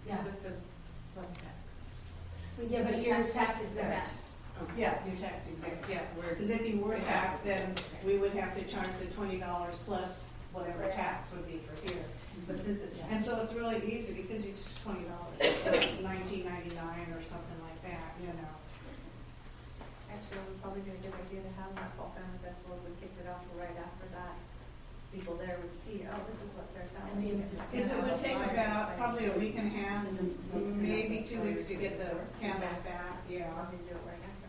Yeah. This says plus tax. Yeah, but you're tax exempt. Okay. Yeah, you're tax exempt, yeah. Where- Because if you were taxed, then we would have to charge the $20 plus whatever Right. tax would be for here. But since it, Yeah. and so it's really easy because it's just $20, it's like $19.99 or something like that, you know. Actually, it would probably be a good idea to have that fall family festival, if we kicked it off right after that. People there would see, oh, this is what they're selling. And be able to Because it would take about probably a week and a half, maybe 2 weeks to get the candles back, yeah. Probably do it right after.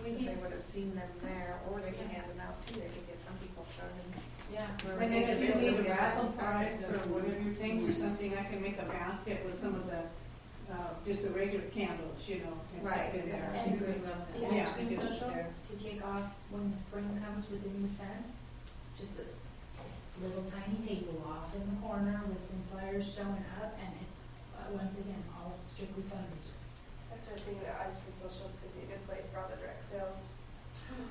Because they would have seen them there, or they could hand them out too, they could get some people started. Yeah. And then if you need a raffle prize for one of your things or something, I can make a basket with some of the, just the regular candles, you know, and stuff Right. in there. And We love that. the Yeah, ice cream because it's social there. to kick off when the spring comes with the new scents. Just a little tiny table off in the corner with some flyers showing up, and it's, once again, all strictly fundraiser. I started thinking that ice cream social could be a good place for all the direct sales.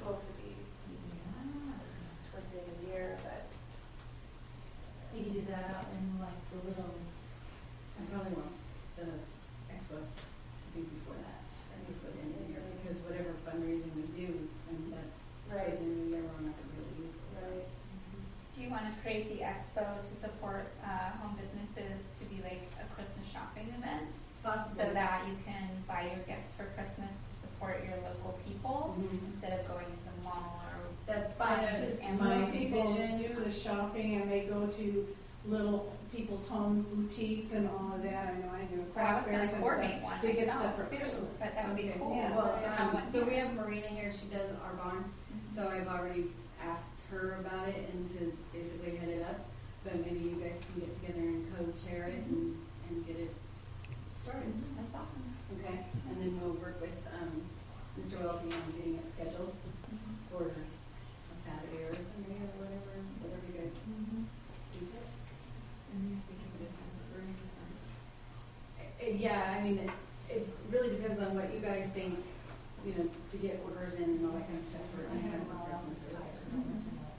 Well, to be Yeah, it's not. towards the end of the year, but You could do that out in like the little, I probably want the expo to be before that, before the end of the year, because whatever fundraising we do, and that's Right. the end of the year, we're not gonna be able to use those. right. Do you want to create the expo to support home businesses to be like a Christmas shopping event? Possibly. So that you can buy your gifts for Christmas to support your local people Mhm. instead of going to the mall or. That's Fine. kind Because of some my people vision. do the shopping and they go to little people's home boutiques and all of that, I know I do Well, I craft was gonna fairs and coordinate stuff, one to get stuff myself for too, Christmas. but that would be Okay. cool. Yeah. Well, to have one so we here. have Marina here, she does our barn, Mhm. so I've already asked her about it and to basically head it up, but maybe you guys can get together and co-chair it and get it started. That's awesome. Okay, and then we'll work with, Mr. Welty on getting it scheduled for a Saturday or a Sunday or whatever you guys do. Yeah, I mean, it really depends on what you guys think, you know, to get orders in and all that kind of stuff for any time for Christmas or whatever.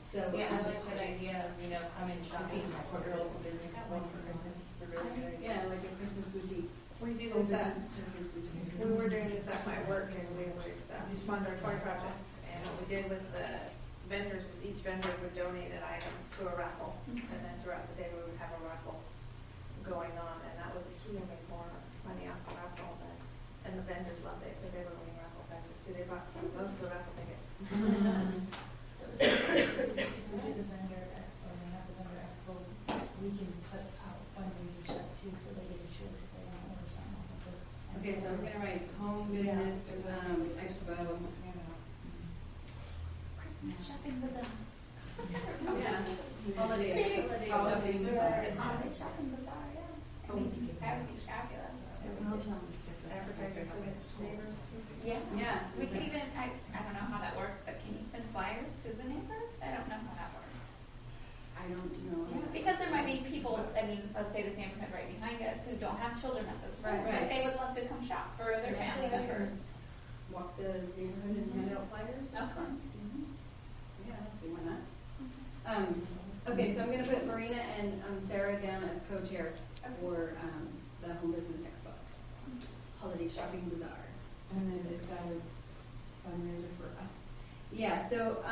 So. Yeah, I like that idea of, you know, come and shopping, support your local business, one for Christmas, it's a really good idea. Yeah, like a Christmas boutique. We do Home this at, business Christmas boutique. when we're doing this at my work, and we would just fund our toy project, and what we did with the vendors is each vendor would donate an item to a raffle, and then throughout the day, we would have a raffle going on, and that was a huge, make more money off the raffle, and the vendors loved it, because they were winning raffle prizes too, they bought most of the raffle tickets. so if we do the vendor expo, and have the vendor expo, we can put out fundraisers up too, so they get a choice if they want to order something off of it. Okay, so I'm gonna write home business, expo. Christmas shopping bazaar. Yeah, holidays, shopping. Holiday shopping bazaar, yeah. I mean, that would be fabulous. Advertisers and neighbors. Yeah. Yeah. We could even, I don't know how that works, but can you send flyers to the neighbors? I don't know how that works. I don't know. Because there might be people, I mean, let's say this neighborhood right behind us, who don't have children at this school, Right. but they would love to come shop for their family members. Walk the neighborhood and hand out flyers. That's fun. Yeah, I don't see why not. Okay, so I'm gonna put Marina and Sarah down as co-chair for, the Home Business Expo. Holiday Shopping Bazaar. And then is that a fundraiser for us? Yeah, so,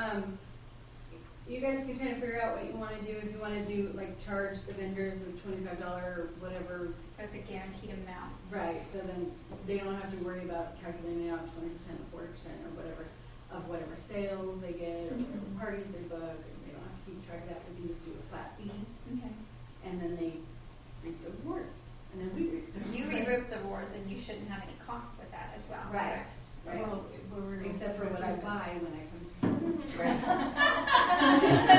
you guys can kind of figure out what you wanna do, if you wanna do, like, charge the vendors a $25 or whatever. So it's a guaranteed amount. Right, so then they don't have to worry about calculating out 20% or 40% or whatever, of whatever sales they get, or whatever parties they book, and they don't have to keep track of that, we can just do a flat fee, Okay. and then they reap the rewards, and then we reap the rewards. You re-rip the rewards and you shouldn't have any costs with that as well, Right, correct? right, Well, we're gonna- except for what I buy when I come to you. But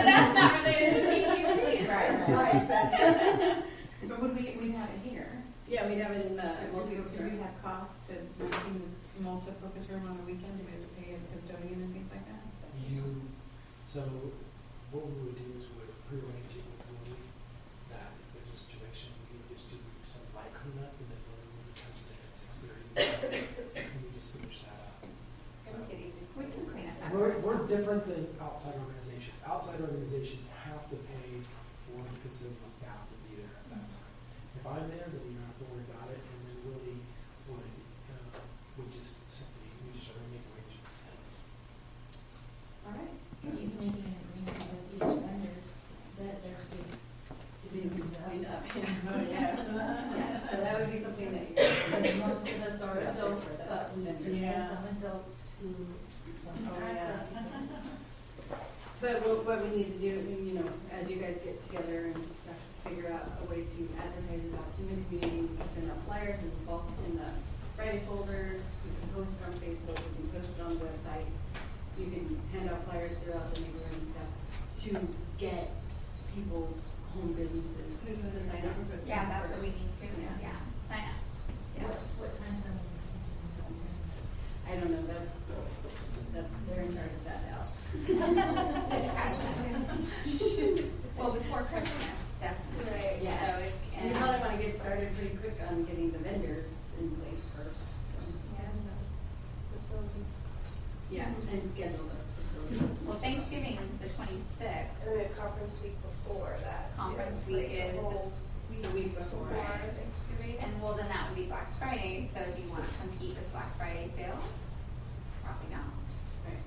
that's not related to PTC. Right, Right. But would we have it here? Yeah, we'd have it in the Do we multi-purpose room. have costs to maintain the multi-purpose room on the weekend? Do we have to pay a custodian and things like that? So what we would do is we would prearrange it with Willie, that if there's a situation, we would just do some light cleanup, and then Willie comes in at 6:30, and we just finish that up. So Make it easy. We can clean up that. we're different than outside organizations. Outside organizations have to pay for the custodial staff to be there at that time. if I'm there, then you don't have to worry about it, and then Willie would just simply, we just sort of make arrangements. All right. You can make an agreement with each vendor that there's to be Cleaned up. Oh, yes. Yeah, so that would be something that you. Because most of us are adults, but we just, Yeah. there's some adults who don't Oh, have yeah. that. But what we need to do, you know, as you guys get together and stuff, figure out a way to advertise it out in the community, we can send out flyers in the bulk, in the Friday folders, we can post it on Facebook, we can post it on the website. You can hand out flyers throughout the neighborhood and stuff to get people's home businesses to sign up. Yeah, that's what we need to, Yeah. yeah, sign up. Yeah. What time frame are you thinking? I don't know, that's, they're in charge of that now. Good question. Well, before Christmas, definitely. Right. Yeah. So if, And you probably wanna get started pretty quick on getting the vendors in place first, so. Yeah. Facility. Yeah, and schedule the facility. Well, Thanksgiving is the 26th. And then we have conference week before that. too. Conference It's week like is the whole The week before. before Thanksgiving. And well, then that would be Black Friday, so do you want to compete with Black Friday sales? Probably not,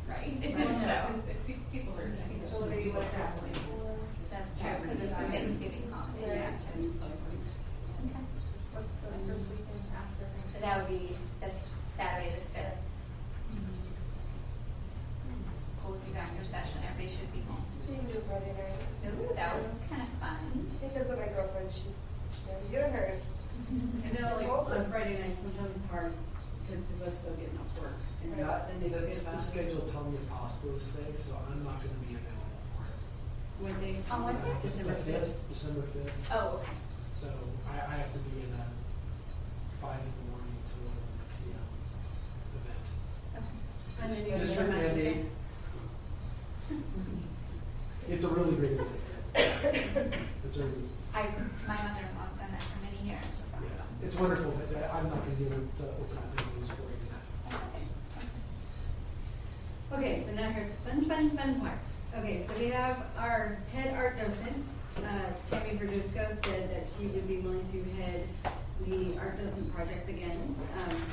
right? So, People are. So what are you like traveling for? that's true, because it's the Thanksgiving holiday. Yeah. Okay. What's the first weekend after So Thanksgiving? that would be the Saturday the 5th. School will be back in session, everybody should be home. You can do Friday night. Ooh, that was kind of fun. Because of my girlfriend, she's gonna be doing hers. I know, like, on Friday night, sometimes it's hard, because people are still getting off work, and Yeah, then they forget that's the about it. schedule telling me apostles day, so I'm not gonna be available for it. When they. On what day? December The 5th. December 5th. Oh, okay. So I have to be in a 5 in the morning to 11 p.m. event. Okay. And then you have District the- mandate. It's a really great event. It's a, My mother-in-law's done that for many years, so that's yeah, awesome. it's wonderful, but I'm not gonna be able to open up venues for it in that sense. Okay, so now here's the fun part. Okay, so we have our head art docent, Tammy Verduzco, said that she would be willing to head the art docent project again,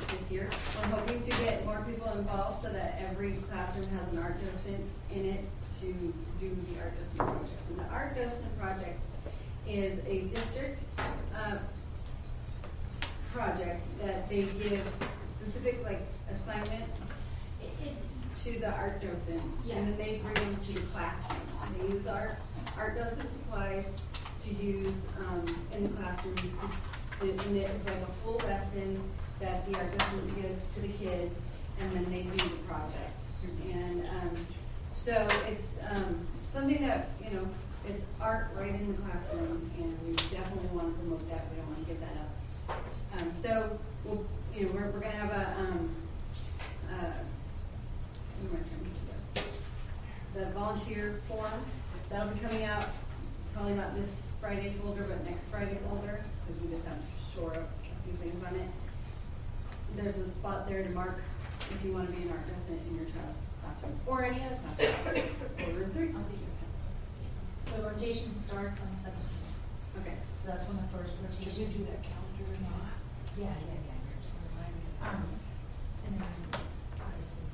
this year. We're hoping to get more people involved so that every classroom has an art docent in it to do the art docent projects. And the art docent project is a district, project that they give specific, like, assignments to the art docents, and then they bring them to the classrooms. And they use our art docent supplies to use, in the classrooms and it's like a full lesson that the art docent gives to the kids, and then they do the project. And, so it's, something that, you know, it's art right in the classroom, and we definitely want to promote that, we don't want to give that up. So, we'll, you know, we're gonna have the volunteer form, that'll be coming out, probably not this Friday folder, but next Friday folder, because we just have to shore up a few things on it. There's a spot there to mark if you want to be an art docent in your child's classroom, or any other classroom, or room 3. The rotation starts on the 17th, Okay. so that's when the first rotation. Did you do that calendar or not? Yeah. Just remind me. And then, obviously,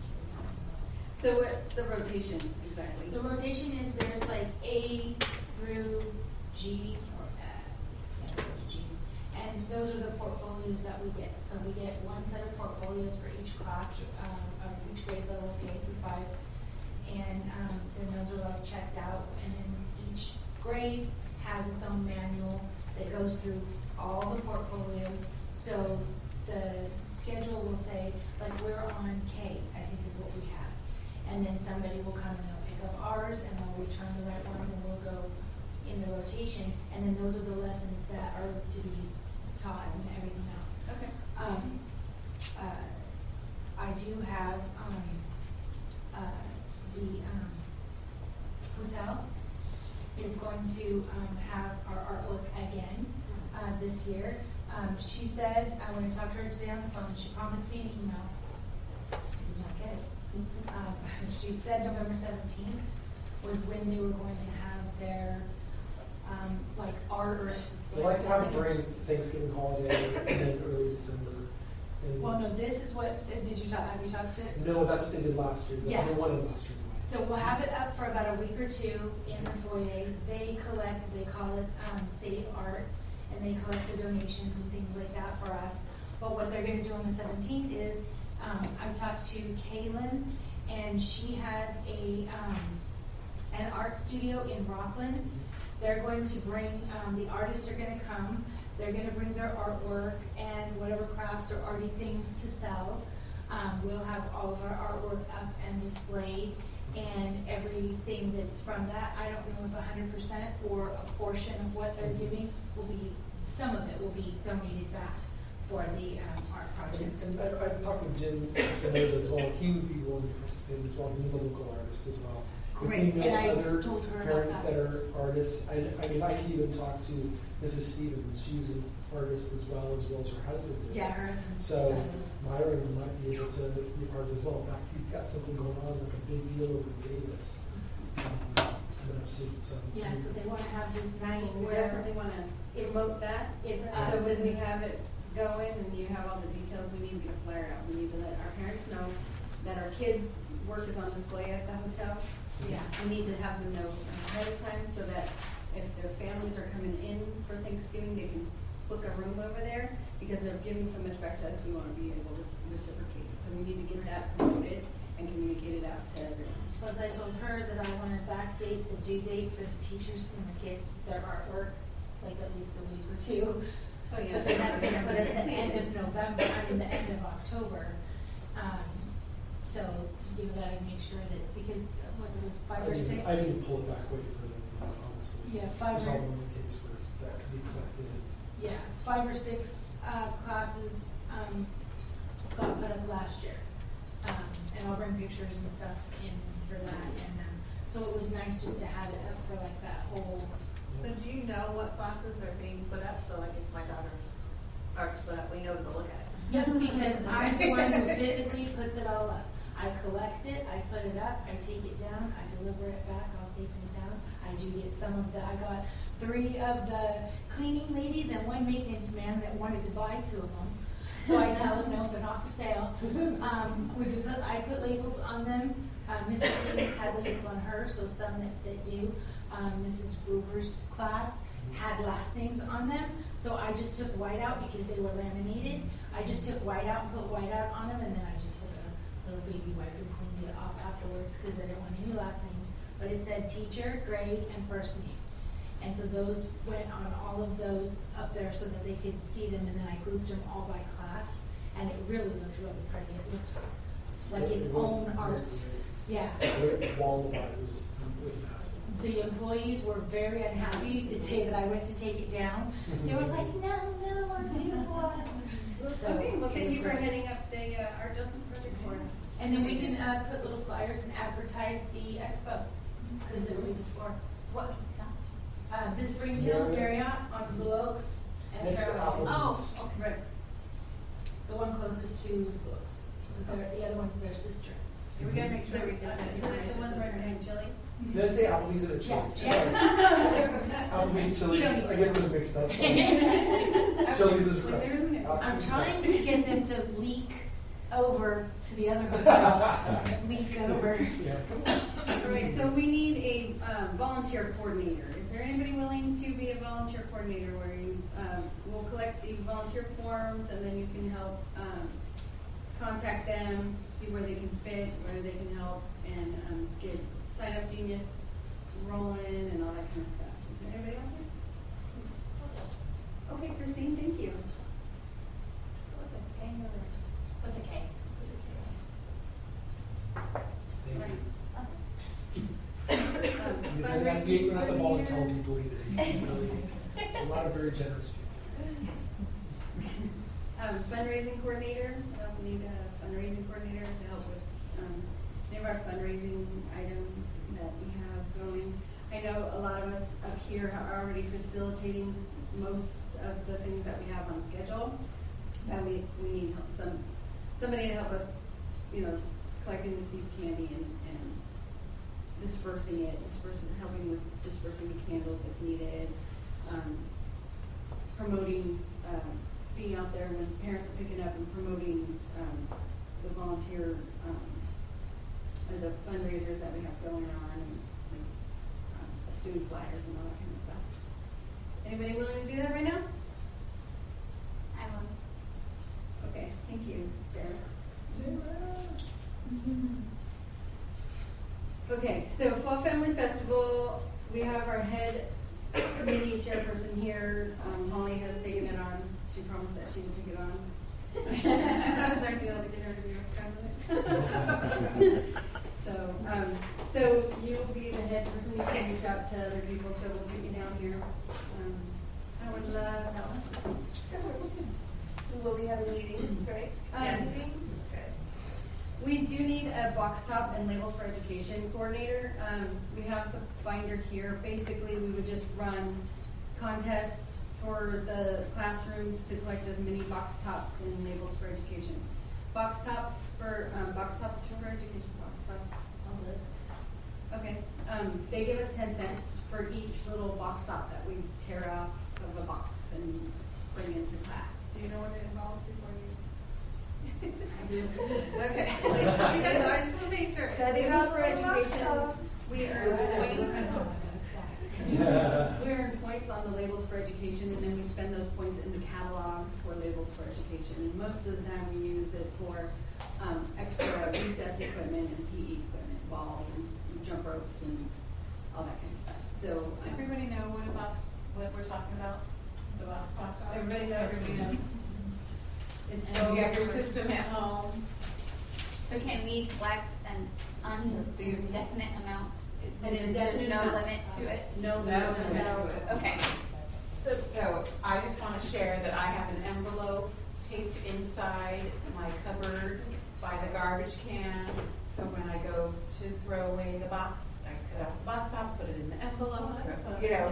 say something about So what's the rotation exactly? it. The rotation is there's like A through G, or, there's G. And those are the portfolios that we get. So we get one set of portfolios for each class, of each grade level, K through 5. And, then those are like checked out, and then each grade has its own manual that goes through all the portfolios. So the schedule will say, like, we're on K, I think is what we have. And then somebody will come and they'll pick up ours, and they'll return the right ones, and we'll go in the rotation. And then those are the lessons that are to be taught and everything else. Okay. I do have, the, hotel is going to, have our artwork again, this year. She said, when I talked to her today on the phone, she promised me an email. I did not get it. She said November 17th was when they were going to have their, like art. I'd like to have it during Thanksgiving holiday and then early December. And Well, no, this is what, have you talked to? no, that's what they did last year. That's Yeah. what they wanted last year. So we'll have it up for about a week or two in the foyer. They collect, they call it Save Art, and they collect the donations and things like that for us. But what they're gonna do on the 17th is, I talked to Kaylin, and she has an art studio in Rockland. They're going to bring, the artists are gonna come, they're gonna bring their artwork and whatever crafts or arty things to sell. We'll have all of our artwork up and displayed, and everything that's from that, I don't know if 100% or a portion of what they're giving will be, some of it will be donated back for the art project. And I've talked with Jim Espinoza as well. He would be willing to participate as well. He's a local artist as well. Great, If we and know I other told her about parents that. that are artists, I mean, I could even talk to Mrs. Stevens. She's an artist as well as her husband is. Yeah, her husband's. So Myron might be able to be part of it as well. In fact, he's got something going on, like a big deal over in Davis. Coming up soon, so. Yeah, so they wanna have this night We where definitely wanna it's, promote that. it's So us when we and, have it going and you have all the details, we need to get a flyer out. We need to let our parents know that our kids' work is on display at the hotel. yeah. We need to have them know ahead of time so that if their families are coming in for Thanksgiving, they can book a room over there because they're giving so much back to us, we want to be able to reciprocate. So we need to get that promoted and communicate it out to everyone. Plus I told her that I wanna backdate the due date for the teachers and the kids, their artwork, like at least a week or two. Oh, But then that's gonna put us at the end of November, the end of October. So, you gotta make sure that, because what, there was 5 or 6? I didn't pull it back way further, honestly. Yeah, 5 There's all or, the takes for that could be collected. yeah, 5 or 6 classes got put up last year. And I'll bring pictures and stuff in for that, and so it was nice just to have it up for like that whole. So do you know what classes are being put up? So like if my daughter's art's put up, we know to go look at it. Yep, because I'm the one who physically puts it all up. I collect it, I put it up, I take it down, I deliver it back, all safe and sound. I do get some of the, I got 3 of the cleaning ladies and 1 maintenance man that wanted to buy 2 of them. So I tell them, no, they're not for sale. I put labels on them. Mrs. Stevens had labels on her, so some that do. Mrs. Groover's class had last names on them. So I just took white out because they were laminated. I just took white out and put white out on them, and then I just took a little baby wipe and cleaned it off afterwards because I didn't want any last names. But it said teacher, grade, and first name. And so those went on all of those up there so that they could see them, and then I grouped them all by class, and it really looked really pretty. It looks like its own art. Yeah. The wall of art was just really massive. The employees were very unhappy the day that I went to take it down. They were like, no, our beautiful. So Okay, well, it thank was you for great. heading up the art doesn't project for us. And then we can put little flyers and advertise the expo, because they're way before. What? This Spring Hill Marriott on Blue Oaks and Next to Fairmont. Applebee's. Oh, okay, right. The one closest to Blue Oaks, because the other one's their sister. We gotta make sure we get that Isn't it the ones right behind Chili's? Did I say Applebee's or Chili's? Applebee's, Chili's, I get those mixed up. Chili's is correct. I'm trying to get them to leak over to the other hotel. Leak over. Yeah. All right, so we need a volunteer coordinator. Is there anybody willing to be a volunteer coordinator where you, we'll collect the volunteer forms and then you can help contact them, see where they can fit, where they can help, and get Sign Up Genius rolling and all that kind of stuff. Is there anybody out there? Okay, Christine, thank you. With the K. Thank you. You guys have to be, you don't have to volunteer people either. You really, a lot of very generous people. Fundraising coordinator, we also need a fundraising coordinator to help with any of our fundraising items that we have going. I know a lot of us up here are already facilitating most of the things that we have on schedule. And we need somebody to help with, collecting the seeds candy and dispersing it, helping with dispersing the candles if needed. promoting, being out there when parents are picking up and promoting, the volunteer, or the fundraisers that we have going on and like, doing flyers and all that kind of stuff. Anybody willing to do that right now? I will. Okay, thank you, Sarah. Okay, so Fall Family Festival, we have our head committee chairperson here. Holly has taken it on. She promised that she would take it on. That was our deal to get her to be president. So you will be the head person. You can reach out to other people, so we'll put you down here. I would love that. We will be having meetings, right? Yes. Meetings? Good. We do need a box top and labels for education coordinator. We have the binder here. Basically, we would just run contests for the classrooms to collect as many box tops and labels for education. Box tops for education. Box tops. I'll do it. Okay. They give us 10 cents for each little box top that we tear out of a box and bring into class. Do you know what it involves before you? I do. Okay. You guys, I just want to make sure. Labels for education. We earn points. We earn points on the labels for education, and then we spend those points in the catalog for labels for education. And most of the time, we use it for extra recess equipment and PE equipment, balls and jump ropes and all that kind of stuff. So Does everybody know what we're talking about? The box tops? Everybody knows. Everybody knows. it's And so you have your system at home. So can we collect an indefinite amount? An There's indefinite no amount. limit to it? No, No limit limit to to it. it. Okay. So I just want to share that I have an envelope taped inside my cupboard by the garbage can. So when I go to throw away the box, I cut out the box top, put it in the envelope,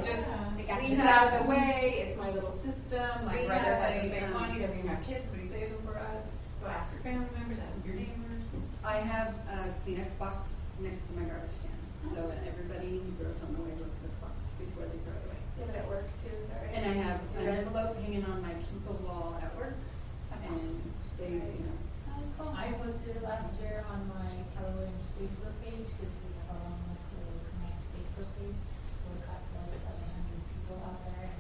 just cleans out of the way. It's my little system. My We brother have has the a, same one. He doesn't even have kids, but he saves them for us. So ask your family members, ask your neighbors. I have a Kleenex box next to my garbage can, so that everybody who throws something away looks at the box before they throw it away. You have it at work too, is that right? And I have an envelope hanging on my cubicle wall at work, and they, you know, I posted it last year on my Keller Williams Facebook page, because we have our own local Connect Facebook page, so it got to like 700 people out there, and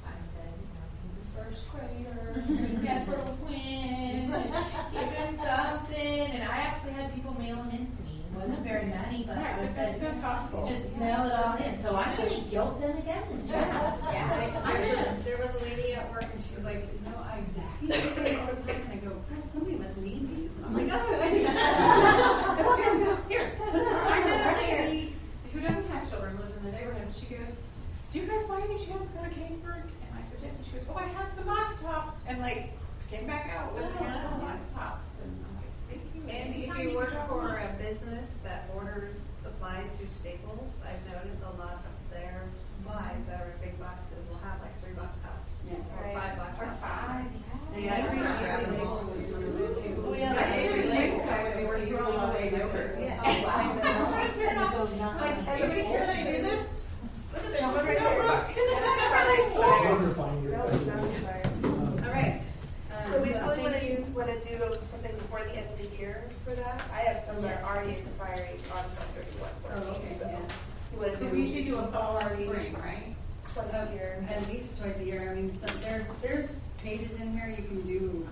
I said, he's the first grader, get little Quinn, give him something, and I actually had people mail them in to me. It wasn't very many, but I But said, that's so thoughtful. just mail it all in, so I'm gonna guilt them again this year. there was a lady at work, and she was like, no, I see this thing all the time, and I go, God, somebody must need these, and I'm like, oh, I need Here. I met a lady who doesn't have children, lives in the neighborhood, and she goes, do you guys by any chance go to Caseburg? And I said, yes, and she goes, oh, I have some box tops, and like, came back out with a handful of box tops, and I'm like, thank you. And if Anytime you work drop for one. a business that orders supplies through Staples, I've noticed a lot of their supplies that are big boxes will have like 3 box tops. Yeah. Or Right. 5 box Or tops. 5. Yeah, I think every label was one of those too. So we have That's like too labels. when we were throwing away yogurt. Yeah. Oh, wow. Like, somebody care that I do this? Look at Don't this. look. Order binder. No, it's not expired. All right. So we probably thank want to do something before the end of the year for that. I have some that are already expiring on 12/31. Oh, okay, So yeah. you want to So do we should do a fall or spring, right? twice a year. At least twice a year. I mean, there's pages in here you can do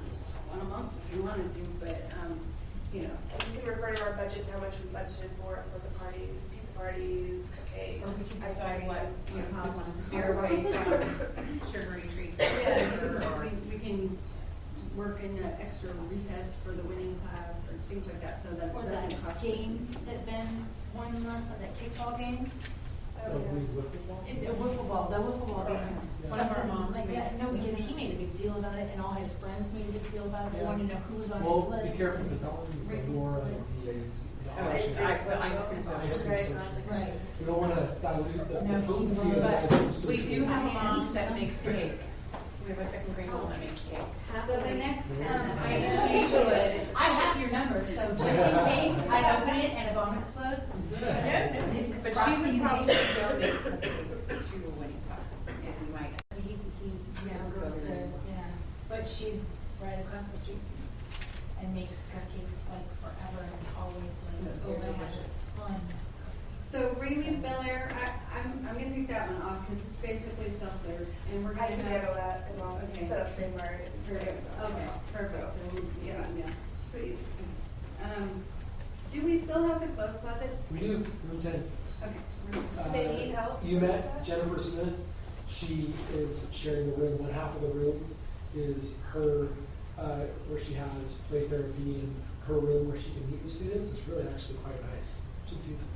one a month if you wanted to, but, you know. And you can refer to our budget to how much we budgeted for the parties, pizza parties, cupcakes. Or we can ice decide cream. what, how we want to steer away from sugary treats. Yeah, we can work in an extra recess for the winning class or things like that, so that Or it that doesn't cost us. game that Ben won once, that kickball game. Oh, Oh, yeah. we wiffle ball? The wiffle ball game. One of our moms Like that. makes- No, because he made a big deal about it, and all his friends made a big deal about it. They wanted to know who was on his Well, list. be careful, because that one's the more of the Ice cream option. The ice cream Ice social. cream social. Right. We don't want to dilute the No, potency of the But ice cream social. we do have a mom that makes cakes. We have a second grade mom that makes cakes. So the next, She should. I have your number, so just in case I open it and a bomb explodes. But she would probably donate cookies to a winning class, so we might. He has a girl But she's right across the street and makes cupcakes like forever and it's always like, oh, I have a ton. So Rayleigh's Bel Air, I'm gonna take that one off because it's basically self-serve and we're I gonna can have. handle that and I'll Okay. set up somewhere. Okay, perfect. So, yeah. It's pretty easy. Do we still have the clothes closet? We do, room 10. Okay. Do they need help? You with met that? Jennifer Smith. She is sharing the room. One half of the room is her, where she has play therapy, and her room where she can meet with students. It's really actually quite nice. You should see some.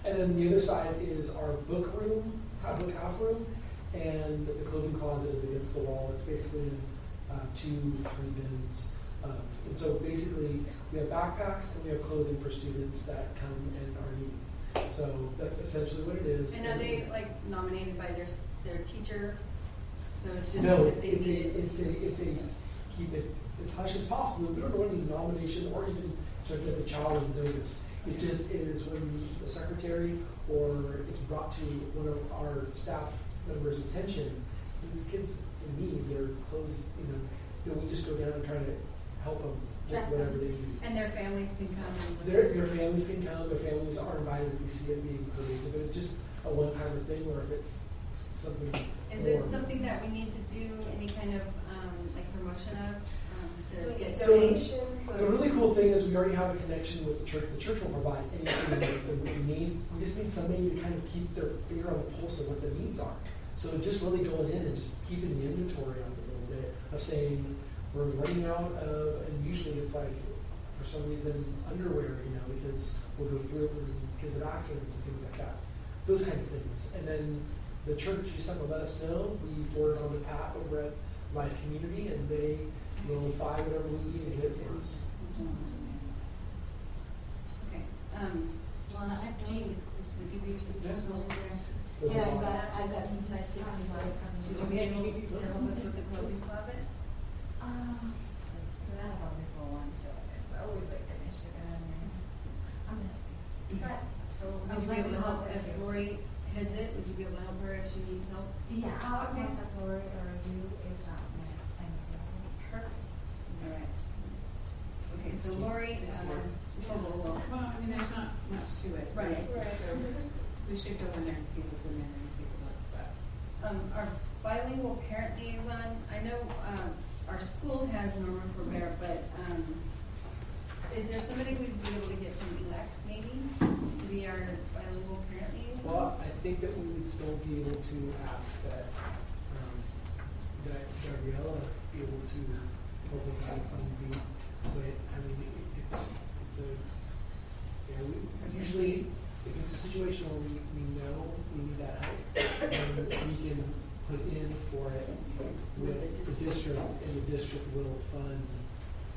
And then the other side is our book room, book half room, and the clothing closet is against the wall. It's basically in 2-3 bins. And so basically, we have backpacks and we have clothing for students that come and are needy. So that's essentially what it is. And are they like nominated by their teacher? So it's just No, if they it's need it. a keep it as hush as possible. We don't know any nomination or even to let the child notice. It just is when the secretary or it's brought to one of our staff members' attention, these kids in need, their clothes, then we just go down and try to help them with Dress whatever them. they need. And their families can come and. Their families can come, their families are invited if we see it being pervasive. It's just a one-timer thing, or if it's something Is more. it something that we need to do any kind of, like promotion of, Do we to need get? So- donations? The really cool thing is we already have a connection with the church. The church will provide anything that we need. We just need somebody to kind of keep their finger on the pulse of what the needs are. So just really going in and just keeping the inventory on it a little bit of saying, we're running out of, and usually it's like, for some reason, underwear, because we'll go through it when kids have accidents and things like that. Those kind of things. And then the church just have to let us know. We forward it on to Pat over at Life Community, and they will buy whatever we need and get it for us. Okay, Well, I have Jean, would you be able to Yeah. just over there? There's a Yeah, lot. I've got some size 6s that are coming. would you be able to help us with the clothing closet? That wonderful one, so it's always like an issue. But, Would you be able to help if Lori heads it? Would you be able to help her if she needs help? yeah, I'll Okay. contact Lori or you if that might, Perfect. All right. Okay, so Lori, Well, I mean, there's not much to it. Right. Right. So we should go in there and see what's in there and take a look, but. our bilingual parent liaison, I know, our school has Norma Rivera, but, is there somebody we'd be able to get from ELEC maybe to be our bilingual parent liaison? Well, I think that we would still be able to ask that Gabriella be able to hopefully help me, but I mean, it's we usually, if it's a situation where we know we need that help, then we can put in for it with the district, and the district will fund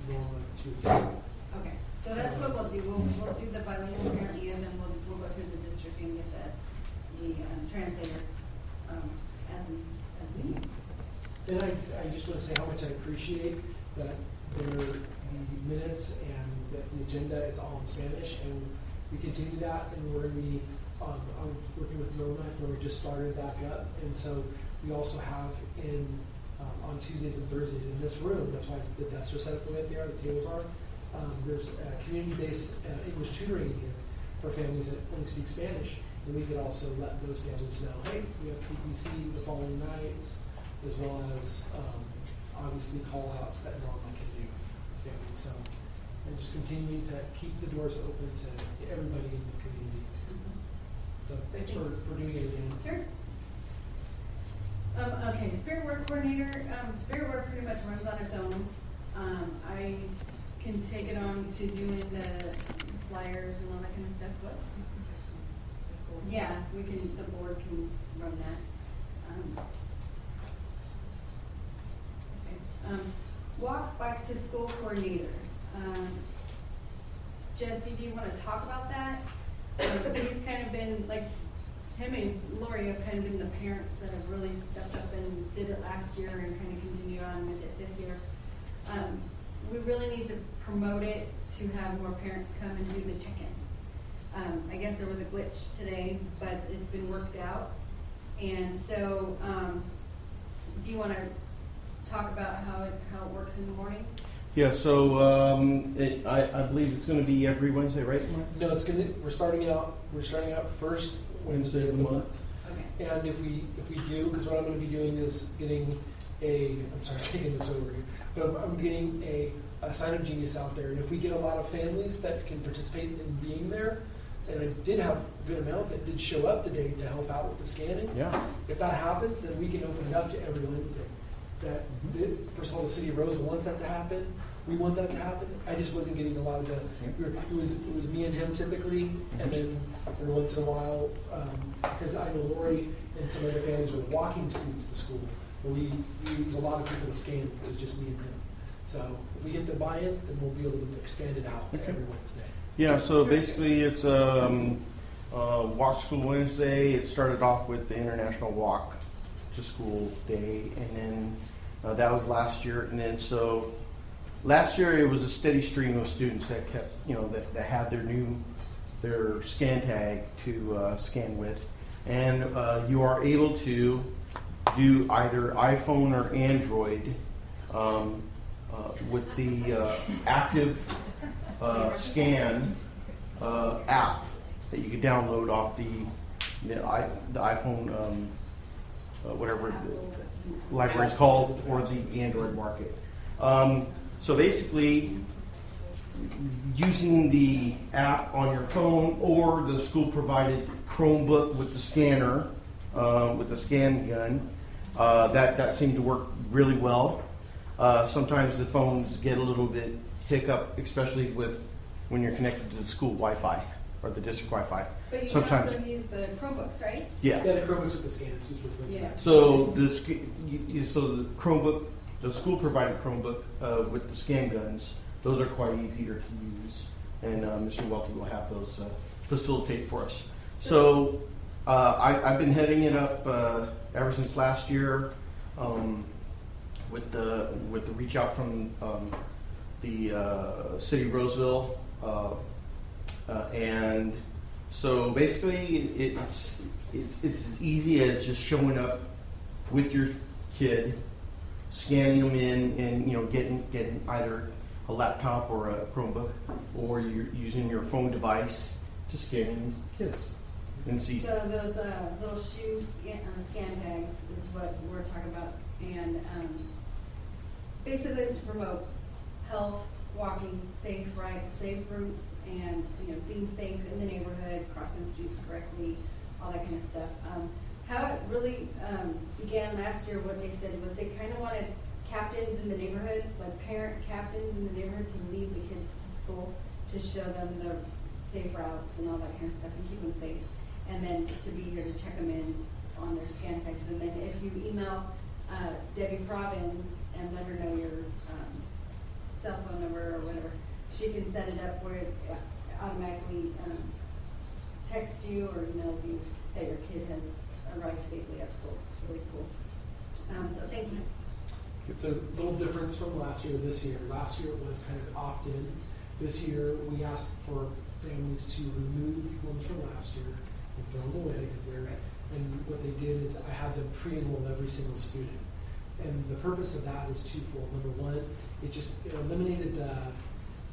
Norma to attend. Okay, so that's what we'll do, we'll do the bilingual parent liaison, and we'll go through the district and get the translator, as we need. And I just want to say how much I appreciate that the minutes and that the agenda is all in Spanish, and we continue that, and we're going to be, I'm working with Norma, where we just started back up, and so we also have on Tuesdays and Thursdays in this room, that's why the desks are set up the way they are, the tables are, there's community-based English tutoring here for families that only speak Spanish, and we could also let those families know, hey, we have PTC the following nights, as well as obviously call-outs that Norma can do for families. So, and just continue to keep the doors open to everybody in the community. So thanks for doing it again. Sure. Okay, Spirit Work Coordinator, Spirit Work pretty much runs on its own. I can take it on to doing the flyers and all that kind of stuff. What? Yeah, we can, the board can run that. Okay. Walk Bike to School Coordinator. Jesse, do you want to talk about that? He's kind of been like, him and Lori have kind of been the parents that have really stepped up and did it last year and kind of continued on with it this year. We really need to promote it to have more parents come and do the check-ins. I guess there was a glitch today, but it's been worked out. And so, do you want to talk about how it works in the morning? Yeah, so I believe it's going to be every Wednesday, right, Mark? No, we're starting out first Wednesday of the month. Okay. And if we do, because what I'm going to be doing is getting I'm sorry, taking this over here, but I'm getting a sign up genius out there. And if we get a lot of families that can participate in being there, and I did have a good amount that did show up today to help out with the scanning. Yeah. If that happens, then we can open it up to every Wednesday. First of all, the city of Roseville wants that to happen. We want that to happen. I just wasn't getting a lot of it was me and him typically, and then every once in a while, because I know Lori and some other families were walking students to school. We use a lot of people to scan. It was just me and him. So if we get the buy-in, then we'll be able to expand it out to every Wednesday. Yeah, so basically it's Walk to School Wednesday. It started off with the International Walk to School Day, and then that was last year. And then so last year it was a steady stream of students that kept, that had their scan tag to scan with. And you are able to do either iPhone or Android with the active scan app that you can download off the iPhone, whatever the library is called, or the Android market. So basically, using the app on your phone or the school-provided Chromebook with the scanner, with the scan gun, that seemed to work really well. Sometimes the phones get a little bit hiccup, especially when you're connected to the school Wi-Fi or the district Wi-Fi. But you Sometimes, can also use the Chromebooks, right? yeah. Yeah, the Chromebooks with the scanners used for Yeah. So the Chromebook, the school provided Chromebook with the scan guns, those are quite easier to use, and Mr. Welty will have those facilitate for us. So I've been heading it up ever since last year with the reach out from the city of Roseville, and so basically it's as easy as just showing up with your kid, scanning them in, and getting either a laptop or a Chromebook, or you're using your phone device to scan kids. And see. So those little shoes scan tags is what we're talking about, and basically it's to promote health, walking, safe routes, and being safe in the neighborhood, crossing the streets correctly, all that kind of stuff. How it really began last year, what they said was they kind of wanted captains in the neighborhood, like parent captains in the neighborhood, to lead the kids to school, to show them the safe routes and all that kind of stuff, and keep them safe. And then to be here to check them in on their scan tags. And then if you email Debbie Probbins and let her know your cell phone number or whatever, she can set it up where it automatically texts you or emails you that your kid has arrived safely at school. It's really cool. So thank you. It's a little difference from last year to this year. Last year it was kind of opt-in. This year we asked for families to remove ones from last year and throw them away because and what they did is I had them pre-enroll every single student. And the purpose of that is twofold. Number one, it eliminated there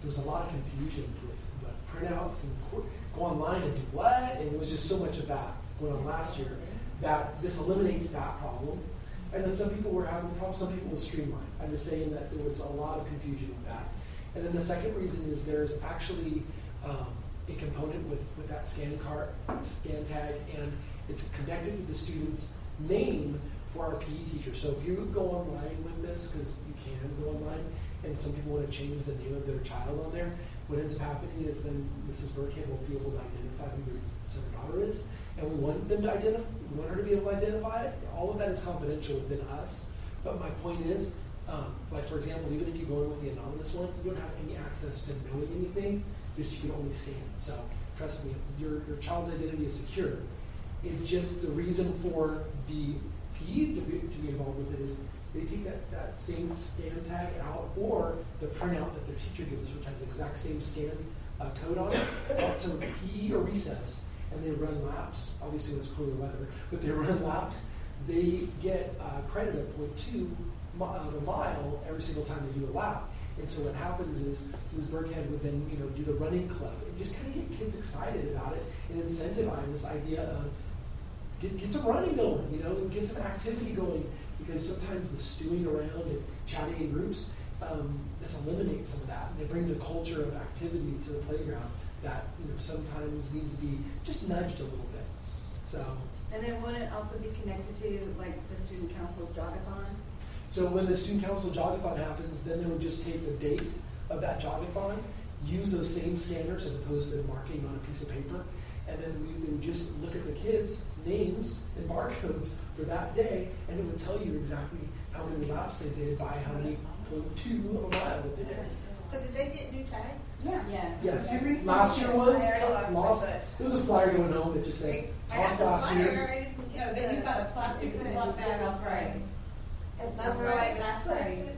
was a lot of confusion with the printouts and go online and do what? And it was just so much of that going on last year that this eliminates that problem. And then some people were having problems, some people will streamline. I'm just saying that there was a lot of confusion with that. And then the second reason is there's actually a component with that scan tag, and it's connected to the student's name for our PE teacher. So if you go online with this, because you can go online, and some people want to change the name of their child on there, what ends up happening is then Mrs. Burkhead won't be able to identify who your son or daughter is, and we want them to identify. We want her to be able to identify it. All of that is confidential within us. But my point is, like for example, even if you go in with the anonymous one, you don't have any access to knowing anything. Just you can only scan it. So trust me, your child's identity is secure. It's just the reason for the PE to be involved with it is they take that same scan tag out, or the printout that their teacher gives us, which has the exact same scan code on it, out to PE or recess, and they run laps. Obviously, when it's cooler weather, but they run laps. They get credit at point 2 the mile every single time they do a lap. And so what happens is Ms. Burkhead would then, do the running club and just kind of get kids excited about it and incentivize this idea of get some running going, and get some activity going, because sometimes the stewing around and chatting in groups, this eliminates some of that, and it brings a culture of activity to the playground that, sometimes needs to be just nudged a little bit. So. And then wouldn't it also be connected to like the student council's jogathon? So when the student council jogathon happens, then they would just take the date of that jogathon, use those same scanners as opposed to marking on a piece of paper, and then they would just look at the kids' names and barcodes for that day, and it would tell you exactly how many laps they did by how many 0.2 of a mile that they did. So did they get new tags? Yeah. Yes. Every Last year single was I already lost my foot. there was a flyer going home that just said toss last year's. No, then you got a plastic Ziploc bag on Friday. That's right, last Friday.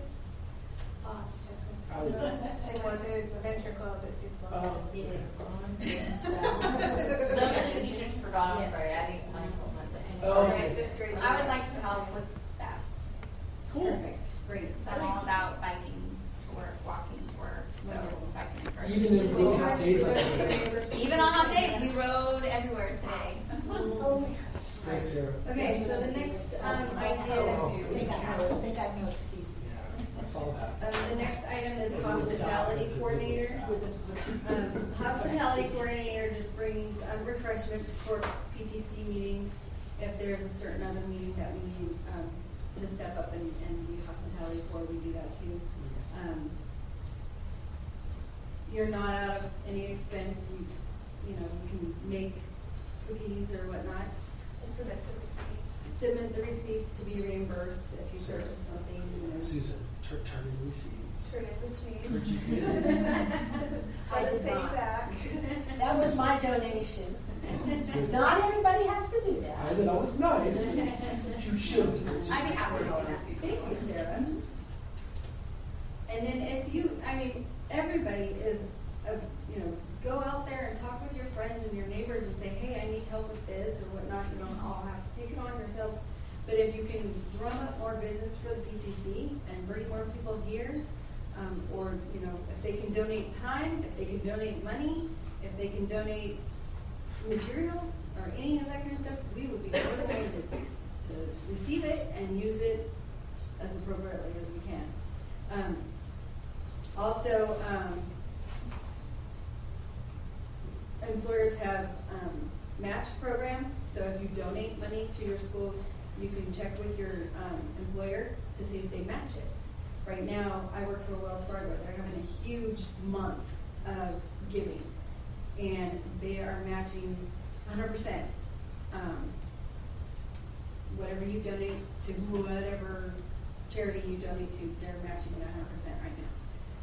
I was- They went to Venture Club at Oh. It is on. Some of the teachers forgot on Yes. Friday, I didn't mind till Monday. Oh, Okay, okay. fifth grade. I would like to help with that. Cool. Perfect, great. Because I'm all about biking to work, walking to work, so if I can encourage. Even if we have days like that. Even on hot days, we rode everywhere today. Oh my gosh. Thanks, Sarah. Okay, so the next idea, They got no excuses. Yeah, I saw that. the next item is hospitality coordinator. Hospitality coordinator just brings refreshments for PTC meetings. If there's a certain other meeting that we need to step up and do hospitality for, we do that too. You're not out of any expense. You can make cookies or whatnot. And submit the receipts. Submit the receipts to be reimbursed if you purchase something. Susan, turning receipts. Turn in receipts. Where'd you get it? I just pay you not. back. That was my donation. Not everybody has to do that. I know that was nice. You should. I'd be happy to do that. Thank you, Sarah. And then everybody is, go out there and talk with your friends and your neighbors and say, hey, I need help with this or whatnot. You don't all have to take it on yourselves. But if you can drum up more business for the PTC and bring more people here, or, if they can donate time, if they can donate money, if they can donate materials or any of that kind of stuff, we would be more than willing to receive it and use it as appropriately as we can. Also, employers have match programs, so if you donate money to your school, you can check with your employer to see if they match it. Right now, I work for Wells Fargo. They're having a huge month of giving, and they are matching 100%. Whatever you donate to whatever charity you donate to, they're matching it 100% right now.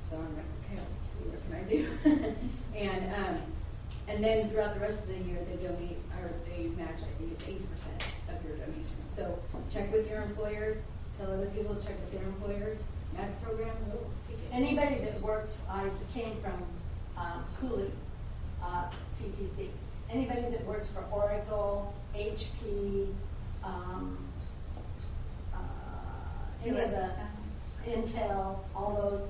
So I'm like, okay, let's see, what can I do? And then throughout the rest of the year, they match, I think it's 80% of your donation. So check with your employers, tell other people to check with their employers. Match program, we'll take it. Anybody that works, I came from Cooley, PTC. Anybody that works for Oracle, HP, any of the Intel, all those,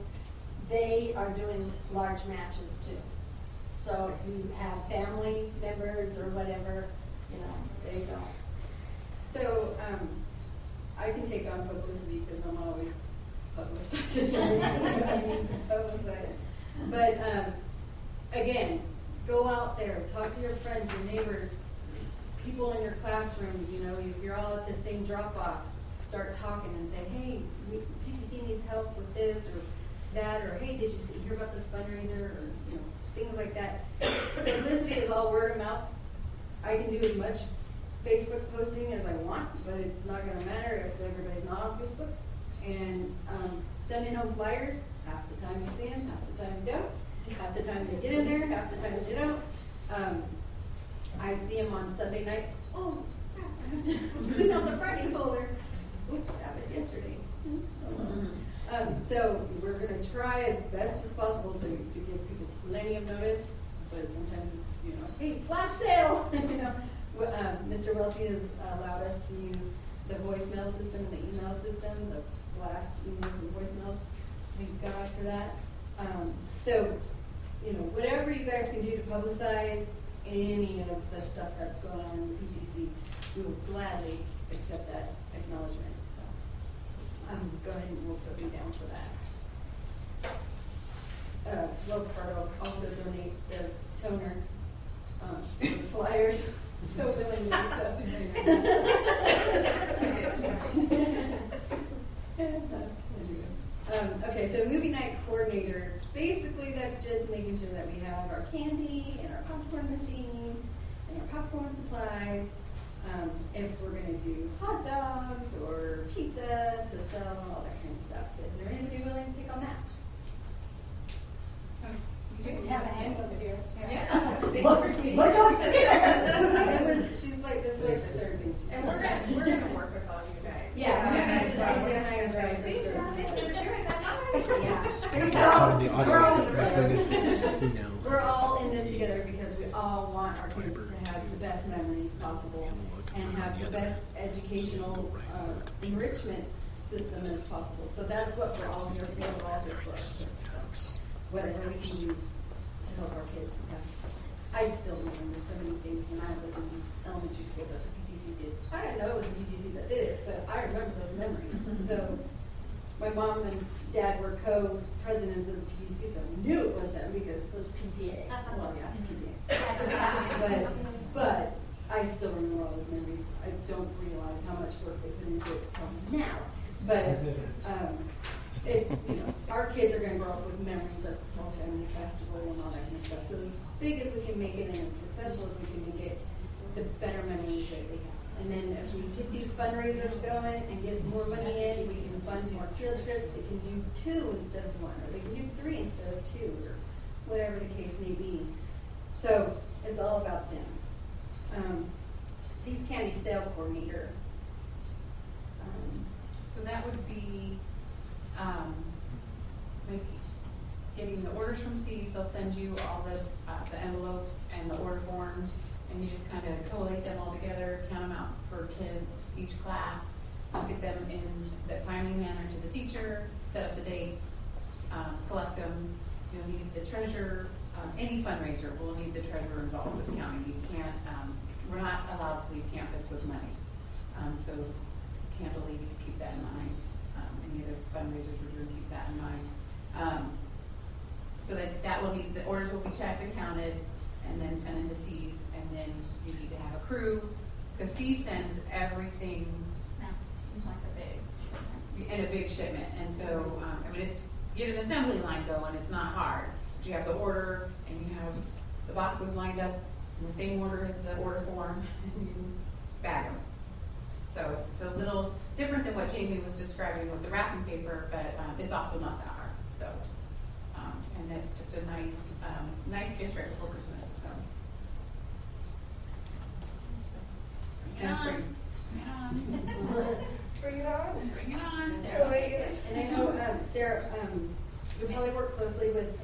they are doing large matches too. So if you have family members or whatever, there you go. So I can take on publicity because I'm always publicizing everything I need to publicize. But again, go out there, talk to your friends, your neighbors, people in your classrooms. If you're all at the same drop-off, start talking and say, hey, PTC needs help with this or that, or hey, did you hear about this fundraiser, or things like that. Publicity is all word of mouth. I can do as much Facebook posting as I want, but it's not going to matter if everybody's not on Facebook. And sending home flyers, half the time you see them, half the time you don't. Half the time they get in there, half the time they don't. I see them on Sunday night. Oh, crap, I have to put it on the Friday folder. Oops, that was yesterday. So we're going to try as best as possible to give people plenty of notice, but sometimes it's, hey, flash sale! Mr. Welchie has allowed us to use the voicemail system and the email system. The blast emails and voicemails. Thank God for that. So, you know, whatever you guys can do to publicize any of the stuff that's going on in the PTC, we will gladly accept that acknowledgement. So, go ahead and we'll put me down for that. Wells Fargo also donates the toner for the flyers. So willingly, okay, so movie night coordinator, basically that's just making sure that we have our candy and our popcorn machine and our popcorn supplies. If we're gonna do hot dogs or pizza to sell, all that kind of stuff. Is there anybody willing to take on that? You can have a hand over here. Yeah. Look over there. It was, she's like, this is like the third thing she And we're gonna work with all you guys. Yeah, we're gonna just Yeah. get behind her and See, make sure. we're doing that. Yeah. There you Caught in the go. audio, We're all, but when it's, you know. we're all in this together because we all want our kids to have the best memories possible and have the best educational enrichment system as possible. So that's what we're all here for. We're all here for our kids. So whatever we can do to help our kids. Yeah. I still remember so many things when I was in elementary school that the PTC did. I didn't know it was the PTC that did it, but I remember those memories. So my mom and dad were co-presidents of the PTC, so I knew it was them because It was PTA. well, yeah, PTA. But I still remember all those memories. I don't realize how much work they put into it till now. But you know, our kids are going to grow up with memories of the Fall Family Festival and all that kind of stuff. So as big as we can make it and as successful as we can make it, the better memories that they have. And then if we keep these fundraisers going and get more money in, we can fund more field trips. They can do 2 instead of 1, or they can do 3 instead of 2, or whatever the case may be. So it's all about them. See's Candy Sale Coordinator. So that would be, like, getting the orders from C's, they'll send you all the envelopes and the order forms, and you just kind of collate them all together, count them out for kids, each class, get them in the timely manner to the teacher, set up the dates, collect them. You'll need the treasurer, any fundraiser will need the treasurer involved with the county. You can't, we're not allowed to leave campus with money. So candle ladies, keep that in mind. Any other fundraisers we're doing, keep that in mind. So that will need, the orders will be checked and counted and then sent into C's, and then you need to have a crew, because C sends everything That's like a big. in a big shipment, and so, I mean, it's, you get an assembly line going, it's not hard. But you have the order, and you have the boxes lined up in the same order as the order form, and you bag them. So it's a little different than what Jamie was describing with the wrapping paper, but it's also not that hard, so. And that's just a nice, nice gift right before Christmas, so. Bring it And on. spring. Bring it on. Bring it on. Oh my goodness. And I know, Sarah, we probably work closely with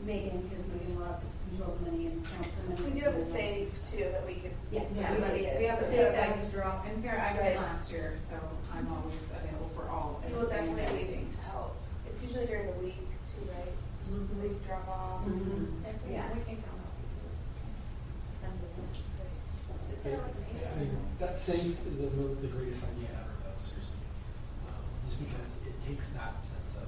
Megan, because Megan will have to control the money and count the money. We do have a save too that we could. Yeah, Yeah, we have a so safe that's- bags drop. And Sarah, I did Right. last year, so I'm always available for all. It will definitely help. It's usually during the week too, right? They drop off. Mhm. Yeah, we can count Yeah, I mean, that safe is the greatest idea ever, though, seriously. Just because it takes that sense of,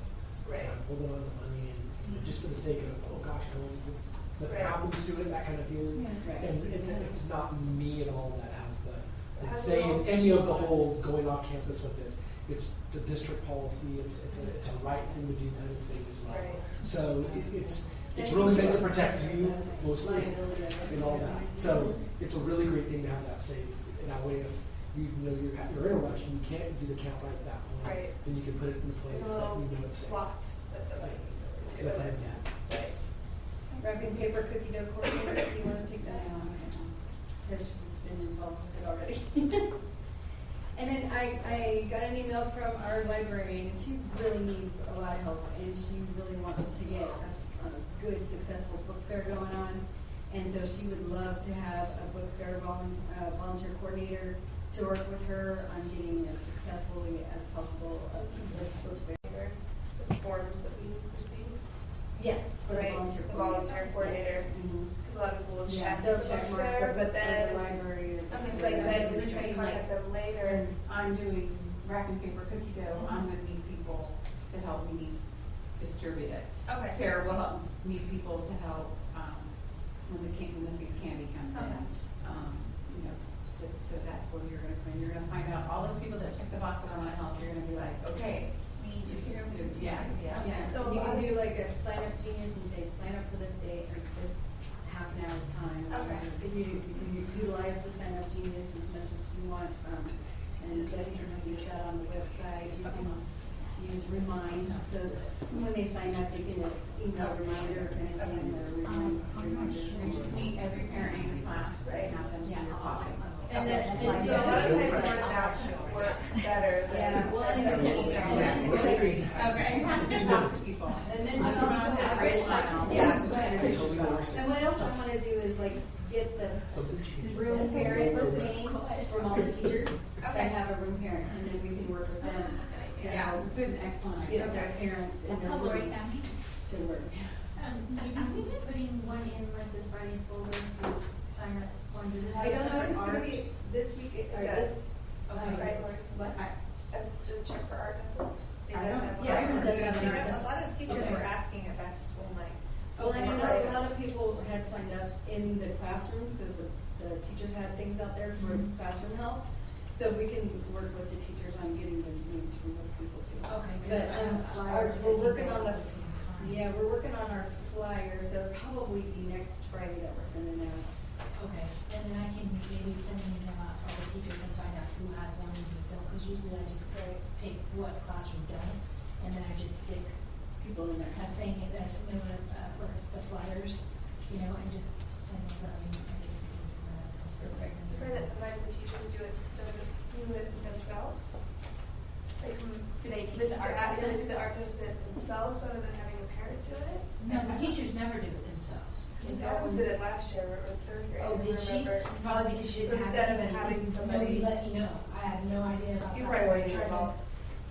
Right. I'm holding on to money and, you know, just for the sake of, oh gosh, I don't know what Right. happens to it, that kind of feeling. Right. And it's not me at all that has the Has say it all in any of the split. whole going off campus with it. It's the district policy, it's a right thing to do kind of thing as well. Right. So it's really meant to protect you mostly and all that. So it's a really great thing to have that safe. In that way, if you know you're in a rush and you can't do the count right at that point, Right. then you can put it in a place It's a that little you know it's safe. slot at the money too. Yeah. Right. Wrapping paper cookie dough coordinator, if you want to take that on. Has been involved with it already. And then I got an email from our librarian, and she really needs a lot of help, and she really wants to get a good, successful book fair going on. And so she would love to have a book fair volunteer coordinator to work with her on getting as successfully as possible with fair. The forms that we receive, Yes, for the right? volunteer The coordinator. volunteer coordinator, Yes. Mhm. because a lot of people will Yeah, check they'll for check mark there, for but then the library. Or it seems the like then we Between, can contact them later. And I'm doing wrapping paper cookie dough, I'm gonna need people to help me distribute it. Okay. Sarah will help, need people to help, when Mrs. Candy comes in. Okay. You know, so that's where you're gonna come in, you're gonna find out all those people that check the box that I wanna help, you're gonna be like, okay. We need you this here. is good. Yeah, yeah. Yeah, So you can do I- like a sign up genius and say, sign up for this date or this half an hour time. Okay. If you utilize the sign up genius as much as you want, and Jessica can do that on the website, you can use remind, so that when they sign up, they get an email reminder and anything, or reminder. We just meet every parent in the class, right, have them do your posse. And then, Okay. and so a lot of times word of mouth works better than. Yeah, well, than and email. Okay, you have to talk to people. And then I we don't also know have, how to respond. yeah, go I ahead. totally understand. And what else I wanna do is like get the Something changes. room parent name from all the teachers Okay. that have a room parent, and then we can work with them. to Yeah, help it's an excellent idea. Get their parents in That's the how Lori room found me. to work. Have we been putting one in like this Friday folder, the sign up one, does it have I a don't know if separate it's gonna art? be this week, or It this. Okay. Right, Lori? What? I did check for art, does it? I don't know. Yeah, it does have an A art. lot of teachers Okay. were asking at back to school night. Well, and I know a lot of people had signed up in the classrooms, because the teachers had things out there for classroom help. So we can work with the teachers on getting the names from those people too. Okay, But, because I have our- flyers. that we're you working go on the, at same time. yeah, we're working on our flyer, so it'll probably be next Friday that we're sending out. Okay, and then I can maybe send an email out to all the teachers and find out who has one and who don't, because usually I just pick what classroom don't, and then I just stick People in there. a thing, like the flyers, you know, and just send those out. And I find that sometimes the teachers do it themselves. Like, Do they teach this the is, art? they're gonna do the art docent themselves rather than having a parent do it. No, the teachers never do it themselves. It's Sarah always. did it last year, or third grade, Oh, I did she? remember. Probably because she didn't have Instead of anybody, having because somebody- nobody let me know. I had no idea about that. You probably weren't even Tried to- involved.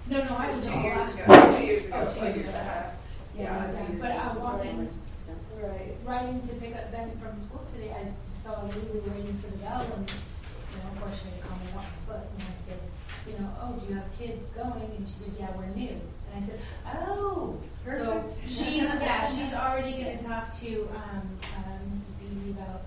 No, I was 2 all years last ago. year. 2 years ago. Oh, 2 years ago. Yeah, But I walked in, Right. right in to pick up Ben from school today, I saw Lily waiting for the bell, and, you know, of course, she didn't call me up, but, you know, I said, you know, oh, do you have kids going? And she said, yeah, we're new. And I said, oh, so she's already gonna talk to, Mrs. Beebe about,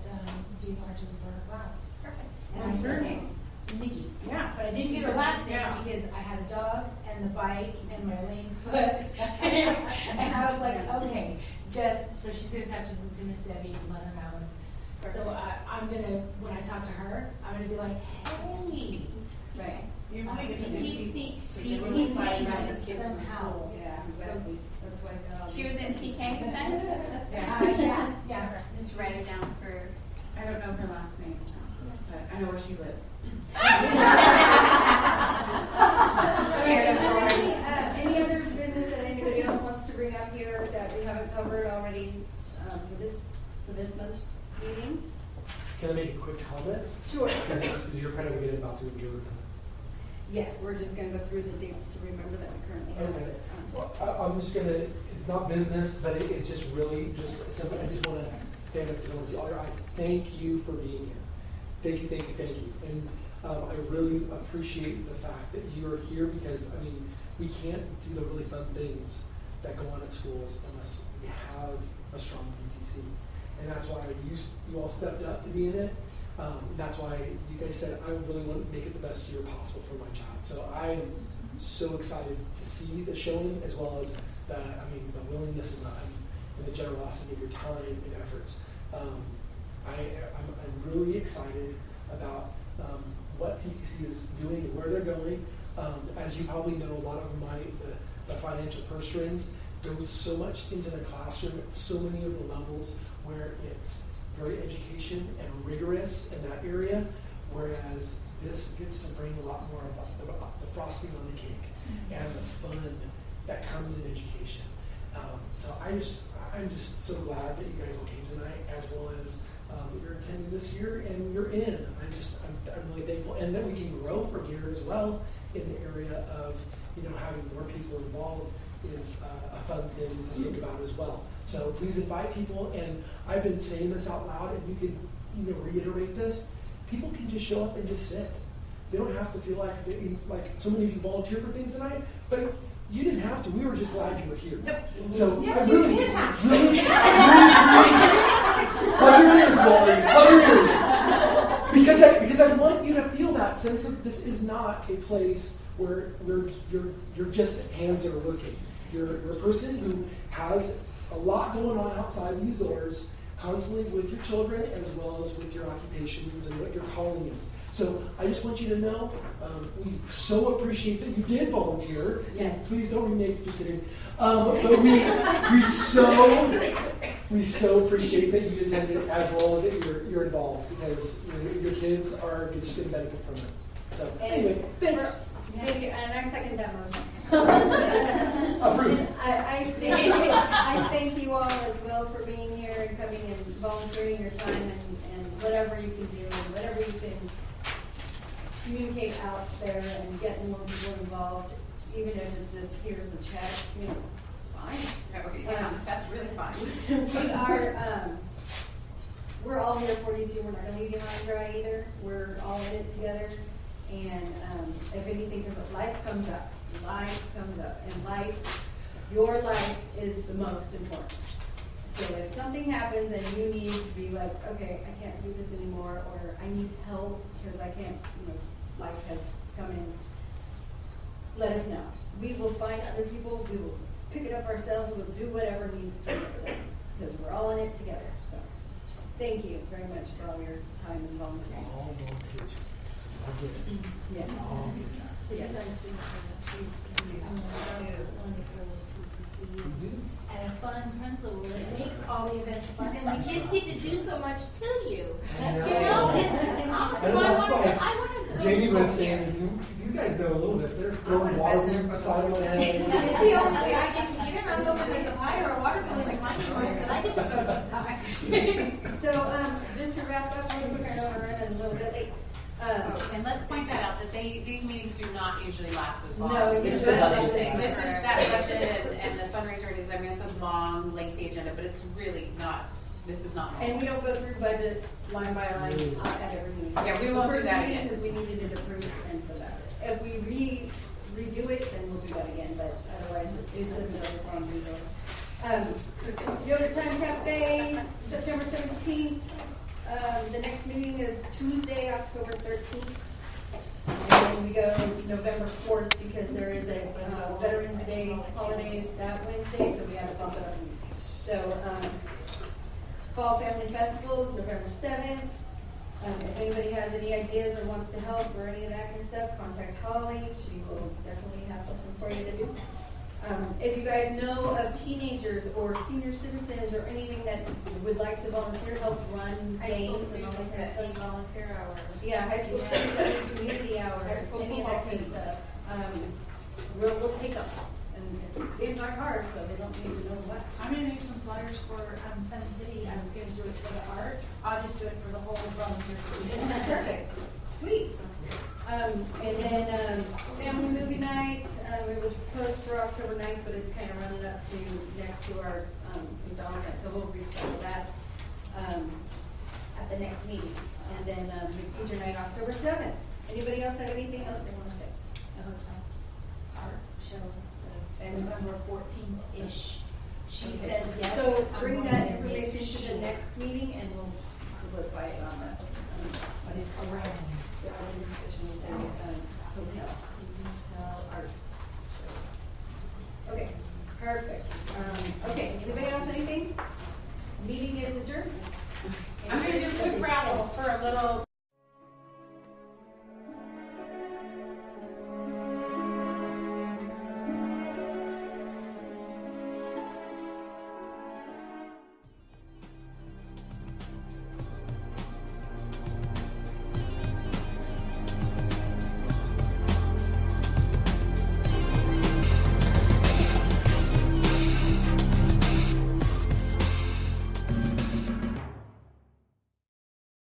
doing arches for her class. Perfect. And I What's her said, name? Nikki. Yeah. But I didn't get her last name Yeah. because I had a dog and the bike and my lame foot. And I was like, okay, so she's gonna talk to Miss Debbie and let her know. So I'm gonna, when I talk to her, I'm gonna be like, hey, Right. You PTC, Because PTC find out the Meeting kids in somehow. school. Yeah, exactly. That's why I got all She these. was in TK, you said? Yeah. Just write it down for. I don't know her last name, but I know where she lives. Any other business that anybody else wants to bring up here that we haven't covered already, for this month's meeting? Can I make a quick comment? Sure. Because you're kind of getting about to adjourn. Yeah, we're just gonna go through the dates to remember that we currently have. Okay. Well, I'm just gonna, it's not business, but it's just really just something, I just wanna stand up because I wanna see all your eyes. Thank you for being here. Thank you, thank you, thank you. And I really appreciate the fact that you are here because, I mean, we can't do the really fun things that go on at schools unless we have a strong PTC. And that's why you all stepped up to be in it. That's why you guys said, I really want to make it the best year possible for my child. So I am so excited to see the showing as well as the willingness and the generosity of your time and efforts. I'm really excited about what PTC is doing and where they're going. As you probably know, a lot of the financial purse strings go so much into the classroom at so many of the levels where it's very education and rigorous in that area, whereas this gets to bring a lot more about the frosting on the cake and the fun that comes in education. So I'm just so glad that you guys all came tonight, as well as that you're attending this year, and you're in. I'm really thankful, and that we can grow from here as well in the area of, having more people involved is a fun thing to think about as well. So please invite people, and I've been saying this out loud, and you can, reiterate this. People can just show up and just sit. They don't have to feel like so many of you volunteered for things tonight, but you didn't have to. We were just glad you were here. So Yes, I you really, did have to. really, cover your ears, Lori. Cover your ears. Because I want you to feel that sense of this is not a place where you're just hands that are working. You're a person who has a lot going on outside these doors, constantly with your children as well as with your occupations and what your calling is. So I just want you to know, we so appreciate that you did volunteer. Yes. And please don't renege, just kidding. But we so appreciate that you attended as well as that you're involved, because your kids are just going to benefit from it. So anyway, thanks. Thank you, and I second that motion. Approved. I thank you all as well for being here and coming and volunteering your time and whatever you can do and whatever you can communicate out there and get more people involved, even if it's just here's a check, fine. Okay, yeah, that's really fun. We're all here for you too. We're not gonna leave you high and dry either. We're all in it together. And if anything comes up, life comes up, and your life is the most important. So if something happens and you need to be like, okay, I can't do this anymore, or I need help because I can't, life has come in, let us know. We will find other people, we will pick it up ourselves, we'll do whatever needs to be for them, because we're all in it together. So thank you very much for all your time and volunteering. All volunteers. I'll get it. Yes. I'll get that. Yes. And a fun principal, it makes all the events fun, and the kids get to do so much to you. I know. It's just awesome. I know, that's why I want to. Jamie was saying, these guys know a little bit. They're throwing water balloons on the side of my head. That's the only way I get to, even though there's a fire or water balloon in my neighborhood, but I get to go sometime. So, just to wrap up real quick, I know we're running a little bit late. And let's point that out, that these meetings do not usually last this long. No, This it's is a budget budget thing. thing. This is that budget and the fundraiser is, it's a long, lengthy agenda, but it's really not, this is not long. And we don't go through budget line by line at every meeting. Yeah, we won't do that again. Because we needed it approved, and so that's it. If we redo it, then we'll do that again, but otherwise it doesn't go the same either. Yoga Time Cafe, September 17th. The next meeting is Tuesday, October 13th. And then we go November 4th because there is a Veterans Day holiday that Wednesday, so we had to bump it up. So, Fall Family Festival is November 7th. If anybody has any ideas or wants to help or any of that kind of stuff, contact Holly. She will definitely have something for you to do. If you guys know of teenagers or senior citizens or anything that would like to volunteer, help run High school games and all that students kind of that need stuff. volunteer hours. Yeah, high school students, that need community hours, High school any of football that kind of teams. stuff. We'll take them. And games aren't hard, so they don't need to know what. I'm gonna make some flyers for Sept City. I was gonna do it for the art. I'll just do it for the whole volunteer group. Perfect. Sweet. And then, family movie night, it was proposed for October 9th, but it's kind of running up to next to our, McDonald's night, so we'll reschedule that, at the next meeting. And then, big teacher night, October 7th. Anybody else have anything else they want to say? Art show, And- November 14th-ish. She Okay. said yes. So I'm bring going that to make information to sure. the next meeting and we'll solidify it on that. But it's around. So,